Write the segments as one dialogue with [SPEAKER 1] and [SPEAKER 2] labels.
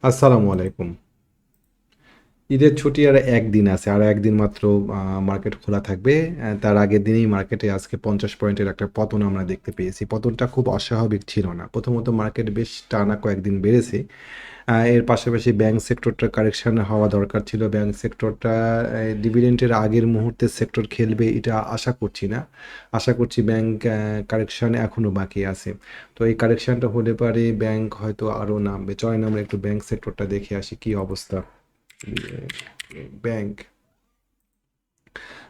[SPEAKER 1] আসসালামু আলাইকুম। ঈদের ছুটি আর একদিন আছে, আর একদিন মাত্র মার্কেট খোলা থাকবে। তার আগের দিনেই মার্কেটে আজকে 50 পয়েন্টের একটা পতন আমরা দেখতে পেয়েছি। পতনটা খুব অস্বাভাবিক ছিল না। প্রথমত মার্কেট বেশ টানা কয়েকদিন বেড়েছে। এর পাশাপাশি ব্যাংক সেক্টরটা কারেকশন হওয়া দরকার ছিল। ব্যাংক সেক্টরটা ডিভিডেন্টের আগের মুহূর্তে সেক্টর খেলবে এটা আশা করছি না। আশা করছি ব্যাংক কারেকশন এখনও বাকি আছে। তো এই কারেকশনটা হলে পারে ব্যাংক হয়তো আরও নামবে। চলেন আমরা একটু ব্যাংক সেক্টরটা দেখে আসি কি অবস্থা। ব্যাংক,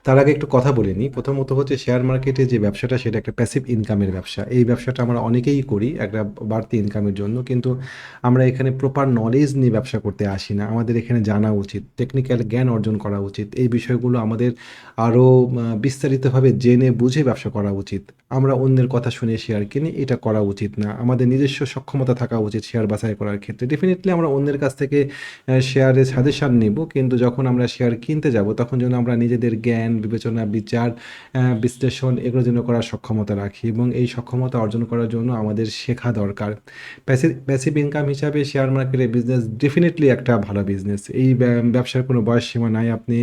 [SPEAKER 1] তার আগে একটু কথা বলে নিই। প্রথমত হচ্ছে শেয়ার মার্কেটে যে ব্যবসাটা সেটা একটা প্যাসিভ ইনকামের ব্যবসা। এই ব্যবসাটা আমরা অনেকেই করি একটা বাড়তি ইনকামের জন্য, কিন্তু আমরা এখানে প্রপার নলেজ নিয়ে ব্যবসা করতে আসি না। আমাদের এখানে জানা উচিত, টেকনিক্যাল জ্ঞান অর্জন করা উচিত, এই বিষয়গুলো আমাদের আরও বিস্তারিতভাবে জেনে বুঝে ব্যবসা করা উচিত। আমরা অন্যের কথা শুনে শেয়ার কিনি, এটা করা উচিত না। আমাদের নিজস্ব সক্ষমতা থাকা উচিত শেয়ার বাছাই করার ক্ষেত্রে। ডেফিনেটলি আমরা অন্যের কাছ থেকে শেয়ারের সাজেশান নিব, কিন্তু যখন আমরা শেয়ার কিনতে যাব তখন যেন আমরা নিজেদের জ্ঞান, বিবেচনা, বিচার, বিশ্লেষণ এগুলো যেন করার সক্ষমতা রাখি, এবং এই সক্ষমতা অর্জন করার জন্য আমাদের শেখা দরকার। প্যাসিভ ইনকাম হিসাবে শেয়ার মার্কেটের বিজনেস ডেফিনেটলি একটা ভালো বিজনেস। এই ব্যবসার কোনো বয়স সীমা নাই। আপনি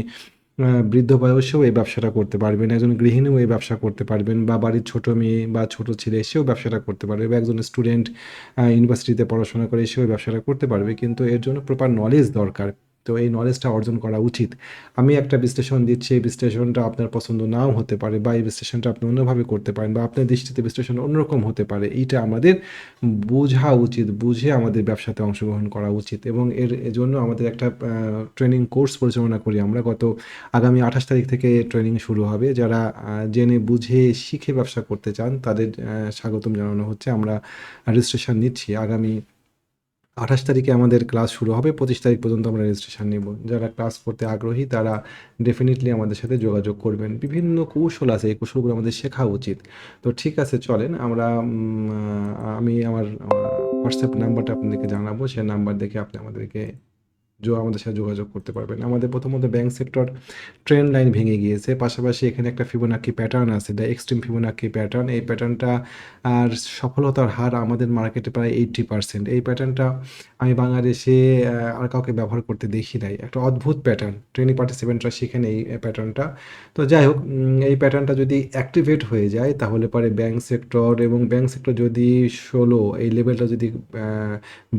[SPEAKER 1] বৃদ্ধ বয়সেও এই ব্যবসাটা করতে পারবেন, একজন গৃহিণীও এই ব্যবসা করতে পারবেন, বা বাড়ির ছোট মেয়ে বা ছোট ছেলে সেও ব্যবসাটা করতে পারবে, বা একজন স্টুডেন্ট ইউনিভার্সিটিতে পড়াশোনা করে সেও ব্যবসাটা করতে পারবে, কিন্তু এর জন্য প্রপার নলেজ দরকার। তো এই নলেজটা অর্জন করা উচিত। আমি একটা বিশ্লেষণ দিচ্ছি, এই বিশ্লেষণটা আপনার পছন্দ নাও হতে পারে, বা এই বিশ্লেষণটা আপনি অন্যভাবে করতে পারেন, বা আপনার দৃষ্টিতে বিশ্লেষণ অন্যরকম হতে পারে। এইটা আমাদের বোঝা উচিত, বুঝে আমাদের ব্যবসাতে অংশগ্রহণ করা উচিত। এবং এজন্য আমাদের একটা ট্রেনিং কোর্স পরিচালনা করি আমরা। আগামী 28 তারিখ থেকে ট্রেনিং শুরু হবে। যারা জেনে বুঝে শিখে ব্যবসা করতে চান তাদের স্বাগতম জানানো হচ্ছে। আমরা রেজিস্ট্রেশন নিচ্ছি। আগামী 28 তারিখে আমাদের ক্লাস শুরু হবে, 25 তারিখ পর্যন্ত আমরা রেজিস্ট্রেশন নেব। যারা ক্লাস করতে আগ্রহী তারা ডেফিনেটলি আমাদের সাথে যোগাযোগ করবেন। বিভিন্ন কৌশল আছে, এই কৌশলগুলো আমাদের শেখা উচিত। তো ঠিক আছে, চলেন আমরা আমি আমার হোয়াটসঅ্যাপ নাম্বারটা আপনাদেরকে জানাবো। সে নাম্বার দেখে আপনি আমাদের সাথে যোগাযোগ করতে পারবেন। আমাদের প্রথমত ব্যাংক সেক্টর ট্রেন্ড লাইন ভেঙে গিয়েছে, পাশাপাশি এখানে একটা ফিবোনাকি প্যাটার্ন আছে, দ্য এক্সট্রিম ফিবোনাকি প্যাটার্ন। এই প্যাটার্নটা আর সফলতার হার আমাদের মার্কেটে প্রায় 80%। এই প্যাটার্নটা আমি বাংলাদেশে আর কাউকে ব্যবহার করতে দেখি নাই। একটা অদ্ভুত প্যাটার্ন, ট্রেনিং পার্টিসিপেন্টরা শিখেন এই প্যাটার্নটা। তো যাই হোক, এই প্যাটার্নটা যদি অ্যাক্টিভেট হয়ে যায় তাহলে পরে ব্যাংক সেক্টর, এবং ব্যাংক সেক্টর যদি 16 এই লেভেলটা যদি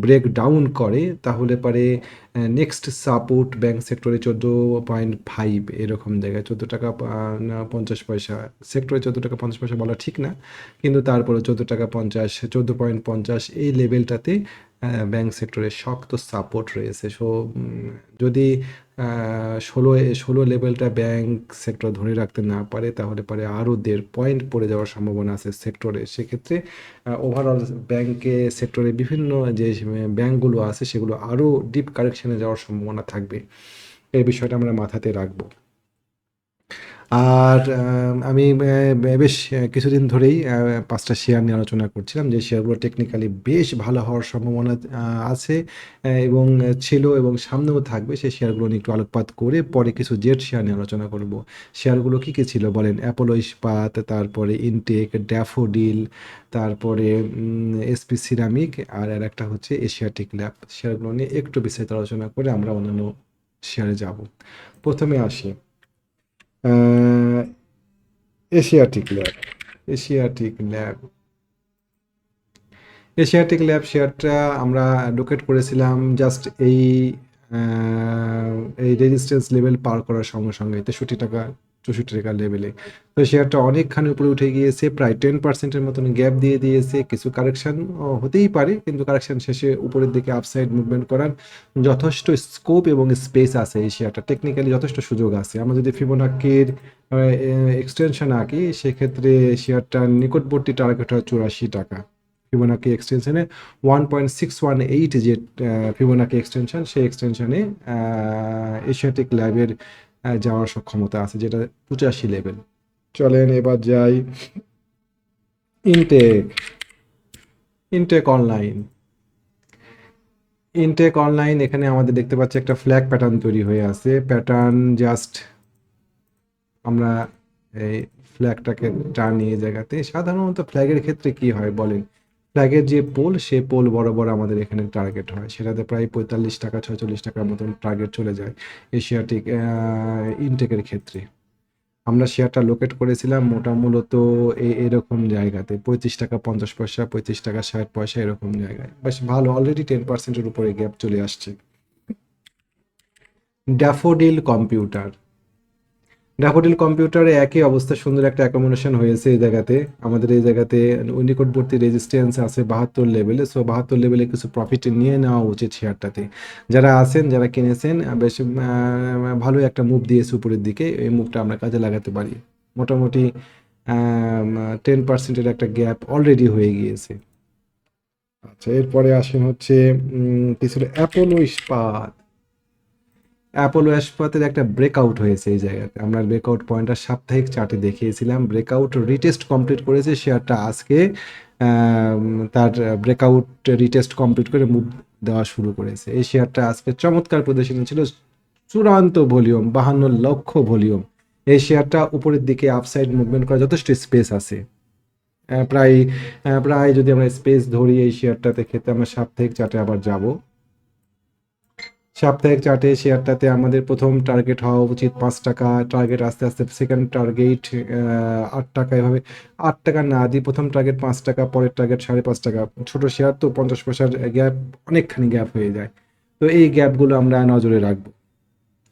[SPEAKER 1] ব্রেক ডাউন করে তাহলে পরে নেক্সট সাপোর্ট ব্যাংক সেক্টরে 14.5 এরকম জায়গায়, 14 টাকা 50 পয়সা। সেক্টরে 14 টাকা 50 পয়সা বলা ঠিক না, কিন্তু তারপরে 14 টাকা 50, 14.50 এই লেভেলটাতে ব্যাংক সেক্টরে শক্ত সাপোর্ট রয়েছে। সো যদি ষোলো ষোলো লেভেলটা ব্যাংক সেক্টর ধরে রাখতে না পারে তাহলে পরে আরও 1.5 পয়েন্ট পড়ে যাওয়ার সম্ভাবনা আছে সেক্টরে। সেক্ষেত্রে ওভারঅল ব্যাংকে সেক্টরে বিভিন্ন যে ব্যাংকগুলো আছে সেগুলো আরও ডিপ কারেকশনে যাওয়ার সম্ভাবনা থাকবে। এই বিষয়টা আমরা মাথাতে রাখবো। আর আমি বেশ কিছুদিন ধরেই 5টা শেয়ার নিয়ে আলোচনা করছিলাম, যে শেয়ারগুলো টেকনিক্যালি বেশ ভালো হওয়ার সম্ভাবনা আছে, এবং ছিল এবং সামনেও থাকবে। সেই শেয়ারগুলো নিয়ে একটু আলোকপাত করে পরে কিছু জেড শেয়ার নিয়ে আলোচনা করব। শেয়ারগুলো কী কী ছিল বলেন? অ্যাপোলো ইস্পাত, তারপরে ইনটেক, ড্যাফোডিল, তারপরে এসপি সিরামিক, আর একটা হচ্ছে এশিয়াটিক ল্যাব। শেয়ারগুলো নিয়ে একটু বিস্তারিত আলোচনা করে আমরা অন্যান্য শেয়ারে যাব। প্রথমে আসি আহ, Asiatic Lab. Asiatic Lab Asiatic Lab শেয়ারটা আমরা লোকেট করেছিলাম জাস্ট এই রেজিস্ট্যান্স লেভেল পার করার সঙ্গে সঙ্গে 63 টাকা 64 টাকা লেভেলে। তো শেয়ারটা অনেকখানি উপরে উঠে গিয়েছে, প্রায় 10%-এর মতন গ্যাপ দিয়ে দিয়েছে। কিছু কারেকশন হতেই পারে, কিন্তু কারেকশন শেষে উপরের দিকে আপসাইড মুভমেন্ট করার যথেষ্ট স্কোপ এবং স্পেস আছে। এই শেয়ারটা টেকনিক্যালি যথেষ্ট সুযোগ আছে। আমরা যদি ফিবোনাকির এক্সটেনশন আঁকি সেক্ষেত্রে শেয়ারটার নিকটবর্তী টার্গেট হয় 84 টাকা। ফিবোনাকি এক্সটেনশনে 1.618 যে ফিবোনাকি এক্সটেনশন, সেই এক্সটেনশনে এশিয়াটিক ল্যাবের যাওয়ার সক্ষমতা আছে, যেটা 85 লেভেল। চলেন এবার যাই intake. Intake online. Intake online, এখানে আমাদের দেখতে পাচ্ছি একটা ফ্ল্যাগ প্যাটার্ন তৈরি হয়ে আছে। প্যাটার্ন জাস্ট আমরা এই ফ্ল্যাগটাকে টানি এই জায়গাতে। সাধারণত ফ্ল্যাগের ক্ষেত্রে কি হয় বলেন? ফ্ল্যাগের যে পোল, সে পোল বরাবর আমাদের এখানে টার্গেট হয়, সেটাতে প্রায় 45 টাকা 46 টাকার মতন টার্গেট চলে যায় এশিয়াটিক ইনটেকের ক্ষেত্রে। আমরা শেয়ারটা লোকেট করেছিলাম মূলত এরকম জায়গাতে 35 টাকা 50 পয়সা, 35 টাকা 60 পয়সা, এরকম জায়গায় বেশ ভালো, অলরেডি 10%-এর উপরে গ্যাপ চলে আসছে। ড্যাফোডিল কম্পিউটার, ড্যাফোডিল কম্পিউটারে একই অবস্থা, সুন্দর একটা অ্যাকোমোডেশন হয়েছে এই জায়গাতে। আমাদের এই জায়গাতে নিকটবর্তী রেজিস্ট্যান্স আছে 72 লেভেলে, সো 72 লেভেলে কিছু প্রফিট নিয়ে নেওয়া উচিত শেয়ারটাতে। যারা আছেন, যারা কিনেছেন, বেশ ভালো একটা মুভ দিয়েছে উপরের দিকে, এই মুভটা আমরা কাজে লাগাতে পারি। মোটামুটি 10%-এর একটা গ্যাপ অলরেডি হয়ে গিয়েছে। আচ্ছা, এরপরে আসেন হচ্ছে কিছু অ্যাপোলো ইস্পাত। অ্যাপোলো ইস্পাতের একটা ব্রেকআউট হয়েছে এই জায়গাতে, আমরা ব্রেকআউট পয়েন্টটা সাপ্তাহিক চার্টে দেখিয়েছিলাম। ব্রেকআউট রিটেস্ট কমপ্লিট করেছে শেয়ারটা আজকে, তার ব্রেকআউট রিটেস্ট কমপ্লিট করে মুভ দেওয়া শুরু করেছে। এই শেয়ারটা আজকে চমৎকার প্রদর্শনী ছিল, চূড়ান্ত ভলিউম, 52 লক্ষ ভলিউম। এই শেয়ারটা উপরের দিকে আপসাইড মুভমেন্ট করা যথেষ্ট স্পেস আছে। প্রায় প্রায় যদি আমরা স্পেস ধরি এই শেয়ারটাতে ক্ষেত্রে, আমরা সাপ্তাহিক চার্টে আবার যাব। সাপ্তাহিক চার্টে শেয়ারটাতে আমাদের প্রথম টার্গেট হওয়া উচিত 5 টাকা, টার্গেট আস্তে আস্তে সেকেন্ড টার্গেট 8 টাকা, এভাবে 8 টাকা না দিয়ে প্রথম টার্গেট 5 টাকা, পরের টার্গেট 5.5 টাকা। ছোট শেয়ার তো 50 পয়সার গ্যাপ, অনেকখানি গ্যাপ হয়ে যায়। তো এই গ্যাপগুলো আমরা নজরে রাখবো,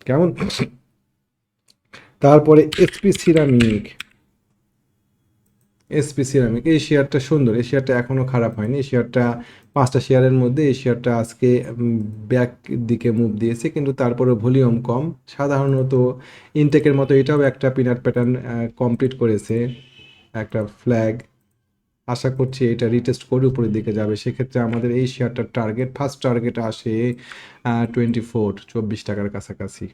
[SPEAKER 1] কেমন? তারপরে এসপি সিরামিক, এসপি সিরামিক এই শেয়ারটা সুন্দর, এই শেয়ারটা এখনও খারাপ হয়নি। এই শেয়ারটা 5টা শেয়ারের মধ্যে এই শেয়ারটা আজকে ব্যাক দিকে মুভ দিয়েছে, কিন্তু তারপরে ভলিউম কম। সাধারণত ইনটেকের মতো এটাও একটা পিনাট প্যাটার্ন কমপ্লিট করেছে, একটা ফ্ল্যাগ। আশা করছি এটা রিটেস্ট করে উপরের দিকে যাবে, সেক্ষেত্রে আমাদের এই শেয়ারটার টার্গেট, ফার্স্ট টার্গেট আসে 24 টাকার কাছাকাছি।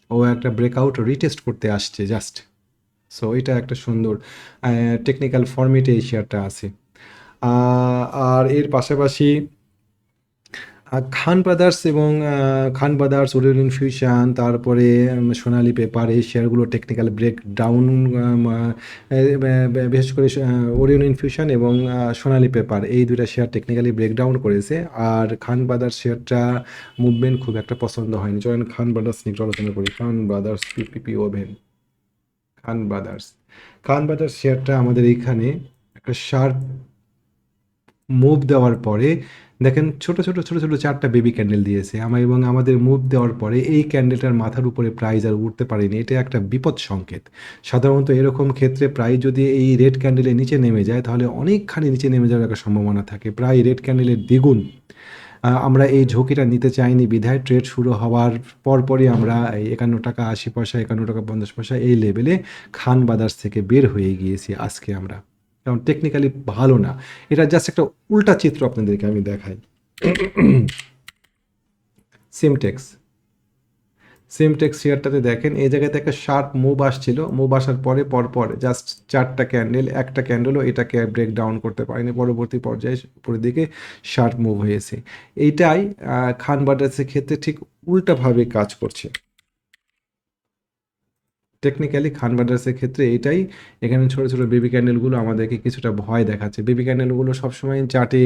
[SPEAKER 1] ও একটা ব্রেকআউট রিটেস্ট করতে আসছে জাস্ট। সো এটা একটা সুন্দর টেকনিক্যাল ফর্মেটে এই শেয়ারটা আছে। আর এর পাশাপাশি খান ব্রাদার্স এবং খান ব্রাদার্স, ওরিয়ন ইনফিউশন, তারপরে সোনালী পেপার, এই শেয়ারগুলো টেকনিক্যাল ব্রেক ডাউন, বিশেষ করে ওরিয়ন ইনফিউশন এবং সোনালী পেপার, এই দুইটা শেয়ার টেকনিক্যালি ব্রেকডাউন করেছে। আর খান ব্রাদার্স শেয়ারটা মুভমেন্ট খুব একটা পছন্দ হয়নি। চলেন খান ব্রাদার্স নিয়ে একটু আলোচনা করি। খান ব্রাদার্স পিপিপি ওভেন, খান ব্রাদার্স, খান ব্রাদার্স শেয়ারটা আমাদের এইখানে একটা শার্প মুভ দেওয়ার পরে দেখেন ছোট ছোট ছোট ছোট 4টা বেবি ক্যান্ডেল দিয়েছে এবং আমাদের মুভ দেওয়ার পরে এই ক্যান্ডেলটার মাথার উপরে প্রাইস আর উঠতে পারেনি। এটা একটা বিপদ সংকেত। সাধারণত এরকম ক্ষেত্রে প্রাইস যদি এই রেড ক্যান্ডেলের নিচে নেমে যায়, তাহলে অনেকখানি নিচে নেমে যাওয়ার একটা সম্ভাবনা থাকে, প্রায় রেড ক্যান্ডেলের দ্বিগুণ। আমরা এই ঝুঁকিটা নিতে চাইনি বিধায় ট্রেড শুরু হওয়ার পরপরই আমরা এই 51 টাকা 80 পয়সা, 51 টাকা 50 পয়সা এই লেভেলে খান ব্রাদার্স থেকে বের হয়ে গিয়েছি আজকে আমরা, কারণ টেকনিক্যালি ভালো না। এটা জাস্ট একটা উল্টা চিত্র আপনাদেরকে আমি দেখাই। সিমটেক্স, সিমটেক্স শেয়ারটাতে দেখেন এই জায়গাতে একটা শার্প মুভ আসছিল, মুভ আসার পরে পরপর জাস্ট 4টা ক্যান্ডেল, একটা ক্যান্ডেলও এটাকে ব্রেক ডাউন করতে পারেনি, পরবর্তী পর্যায়ে উপরের দিকে শার্প মুভ হয়েছে। এইটাই খান ব্রাদার্সের ক্ষেত্রে ঠিক উল্টাভাবে কাজ করছে। টেকনিক্যালি খান ব্রাদার্সের ক্ষেত্রে এইটাই, এখানে ছোটো ছোটো বেবি ক্যান্ডেলগুলো আমাদেরকে কিছুটা ভয় দেখাচ্ছে। বেবি ক্যান্ডেলগুলো সবসময় চার্টে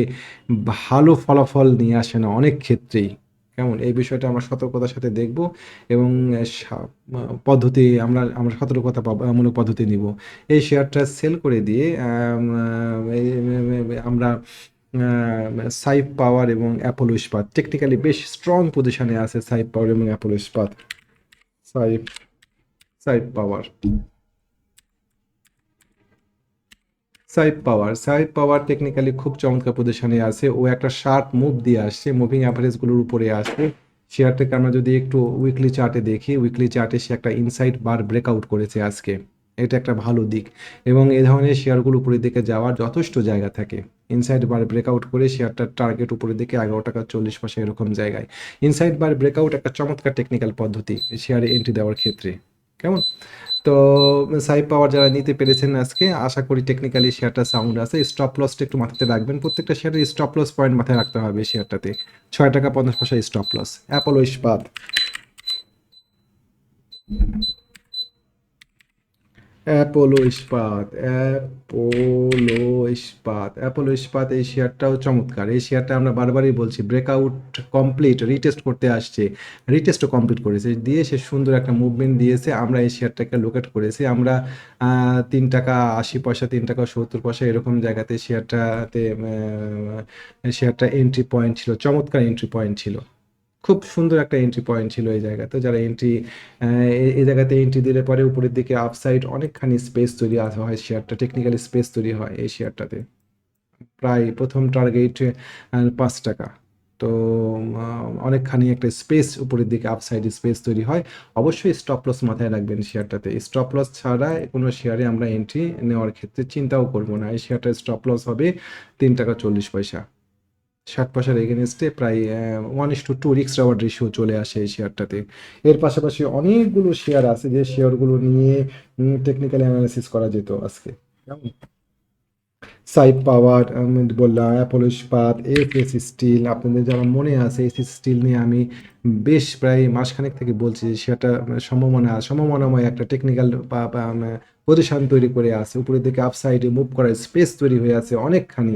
[SPEAKER 1] ভালো ফলাফল নিয়ে আসে না অনেক ক্ষেত্রেই, কেমন? এই বিষয়টা আমরা সতর্কতার সাথে দেখব এবং পদ্ধতি আমরা সতর্কতামূলক পদ্ধতি নিব। এই শেয়ারটা সেল করে দিয়ে আমরা সাইফ পাওয়ার এবং অ্যাপোলো ইস্পাত, টেকনিক্যালি বেশ স্ট্রং পজিশনে আছে সাইফ পাওয়ার এবং অ্যাপোলো ইস্পাত। সাইফ, সাইফ পাওয়ার, সাইফ পাওয়ার, সাইফ পাওয়ার টেকনিক্যালি খুব চমৎকার পজিশনে আছে। ও একটা শার্প মুভ দিয়ে আসছে, মুভিং অ্যাভারেজগুলোর উপরে আসছে। শেয়ারটাকে আমরা যদি একটু উইকলি চার্টে দেখি, উইকলি চার্টে সে একটা ইনসাইড বার ব্রেকআউট করেছে আজকে, এটা একটা ভালো দিক। এবং এই ধরনের শেয়ারগুলো উপরের দিকে যাওয়ার যথেষ্ট জায়গা থাকে। ইনসাইড বার ব্রেকআউট করে শেয়ারটার টার্গেট উপরের দিকে 11 টাকা 40 পয়সা এরকম জায়গায়। ইনসাইড বার ব্রেকআউট একটা চমৎকার টেকনিক্যাল পদ্ধতি শেয়ারে এন্ট্রি দেওয়ার ক্ষেত্রে, কেমন? তো সাইপ পাওয়ার যারা নিতে পেরেছেন আজকে, আশা করি টেকনিক্যালি শেয়ারটা সাউন্ড আছে। স্টপ লসটা একটু মাথাতে রাখবেন, প্রত্যেকটা শেয়ারের স্টপ লস পয়েন্ট মাথায় রাখতে হবে শেয়ারটাতে। 6 টাকা 50 পয়সা স্টপ লস। অ্যাপোলো ইস্পাত, অ্যাপোলো ইস্পাত এই শেয়ারটাও চমৎকার। এই শেয়ারটা আমরা বারবারই বলছি ব্রেকআউট কমপ্লিট, রিটেস্ট করতে আসছে, রিটেস্টও কমপ্লিট করেছে, দিয়ে সে সুন্দর একটা মুভমেন্ট দিয়েছে। আমরা এই শেয়ারটাকে লোকেট করেছি, আমরা 3 টাকা 80 পয়সা, 3 টাকা 70 পয়সা এরকম জায়গাতে শেয়ারটা এন্ট্রি পয়েন্ট ছিল, চমৎকার এন্ট্রি পয়েন্ট ছিল, খুব সুন্দর একটা এন্ট্রি পয়েন্ট ছিল এই জায়গাতে। যারা এই জায়গাতে এন্ট্রি দিলে পরে উপরের দিকে আপসাইড অনেকখানি স্পেস তৈরি হয়, শেয়ারটা টেকনিক্যালি স্পেস তৈরি হয় এই শেয়ারটাতে। প্রায় প্রথম টার্গেট 5 টাকা। তো অনেকখানি একটা স্পেস উপরের দিকে আপসাইড স্পেস তৈরি হয়। অবশ্যই স্টপ লস মাথায় রাখবেন শেয়ারটাতে। স্টপ লস ছাড়া কোনো শেয়ারে আমরা এন্ট্রি নেওয়ার ক্ষেত্রে চিন্তাও করব না। এই শেয়ারটার স্টপ লস হবে 3 টাকা 40 পয়সা। 60 পয়সার এগেনস্টে প্রায় 1:2 রিস্ক রেওয়ার্ড রেশিও চলে আসে এই শেয়ারটাতে। এর পাশাপাশি অনেকগুলো শেয়ার আছে যে শেয়ারগুলো নিয়ে টেকনিক্যাল অ্যানালিসিস করা যেত আজকে, কেমন? সাইড পাওয়ার আমি বললাম, অ্যাপোলো ইস্পাত, এফএস স্টিল, আপনাদের যারা মনে আছে এসএস স্টিল নিয়ে আমি বেশ প্রায় মাসখানেক থেকে বলছি যে সেটা সম্ভাবনাময় একটা টেকনিক্যাল পজিশন তৈরি করে আছে, উপরের দিকে আপসাইডে মুভ করার স্পেস তৈরি হয়ে আছে অনেকখানি।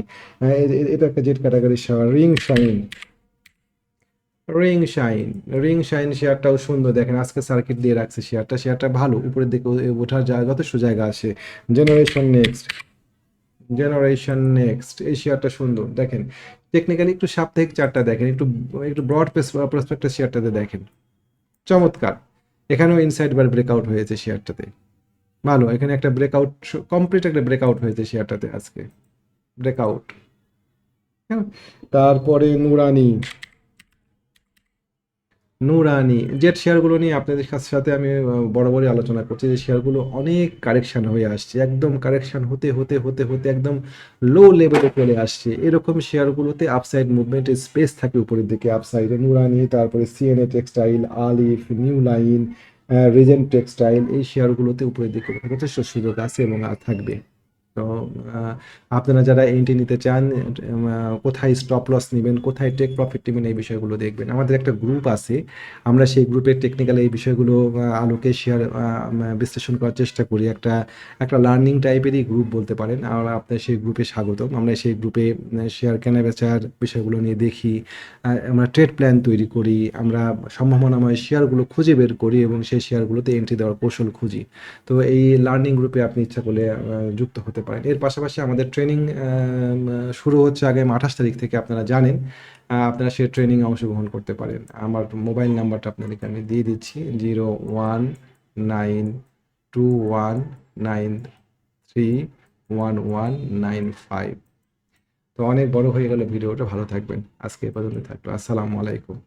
[SPEAKER 1] এটা একটা জেড ক্যাটাগরি শেয়ার। রিং শাইন রিং শাইন শেয়ারটাও সুন্দর, দেখেন আজকে সার্কিট দিয়ে রাখছে শেয়ারটা ভালো, উপরের দিকে ওঠার যথেষ্ট জায়গা আছে। জেনারেশন নেক্সট জেনারেশন নেক্সট এই শেয়ারটা সুন্দর, দেখেন টেকনিক্যালি একটু সাপ্তাহিক চার্টটা দেখেন, একটু ব্রড প্রসপেক্টের শেয়ারটাতে দেখেন, চমৎকার। এখানেও ইনসাইড বার ব্রেকআউট হয়েছে শেয়ারটাতে, ভালো। এখানে একটা ব্রেকআউট, কমপ্লিট একটা ব্রেকআউট হয়েছে শেয়ারটাতে আজকে, ব্রেকআউট। হ্যাঁ, তারপরে জেট শেয়ারগুলো নিয়ে আপনাদের সাথে আমি বরাবরই আলোচনা করছি যে শেয়ারগুলো অনেক কারেকশন হয়ে আসছে, একদম কারেকশন হতে হতে হতে হতে একদম লো লেভেলে চলে আসছে। এরকম শেয়ারগুলোতে আপসাইড মুভমেন্টের স্পেস থাকে উপরের দিকে আপসাইডে। নুরানি, তারপরে সিএনএ টেক্সটাইল, আলিফ, নিউ লাইন, রিজেন্ট টেক্সটাইল এই শেয়ারগুলোতে উপরের দিকে ওঠার যথেষ্ট সুযোগ আছে এবং থাকবে। তো আহ, আপনারা যারা এন্ট্রি নিতে চান, কোথায় স্টপ লস নেবেন, কোথায় টেক প্রফিট নেবেন, এই বিষয়গুলো দেখবেন। আমাদের একটা গ্রুপ আছে, আমরা সেই গ্রুপে টেকনিক্যাল এই বিষয়গুলো আলোকে শেয়ার বিশ্লেষণ করার চেষ্টা করি। একটা একটা লার্নিং টাইপেরই গ্রুপ বলতে পারেন। আর আপনার সেই গ্রুপে স্বাগতম। আমরা সেই গ্রুপে শেয়ার কেনা বেচার বিষয়গুলো নিয়ে দেখি, আমরা ট্রেড প্ল্যান তৈরি করি, আমরা সম্ভাবনাময় শেয়ারগুলো খুঁজে বের করি এবং সেই শেয়ারগুলোতে এন্ট্রি দেওয়ার কৌশল খুঁজি। তো এই লার্নিং গ্রুপে আপনি ইচ্ছা করলে যুক্ত হতে পারেন। এর পাশাপাশি আমাদের ট্রেনিং শুরু হচ্ছে আগামী 28 তারিখ থেকে, আপনারা জানেন। আপনারা সেই ট্রেনিংয়ে অংশগ্রহণ করতে পারেন। আমার মোবাইল নাম্বারটা আপনাদেরকে আমি দিয়ে দিচ্ছি, 019219311195। তো অনেক বড় হয়ে গেল ভিডিওটা, ভালো থাকবেন। আজকে এ পর্যন্ত থাকলো। আসসালামু আলাইকুম।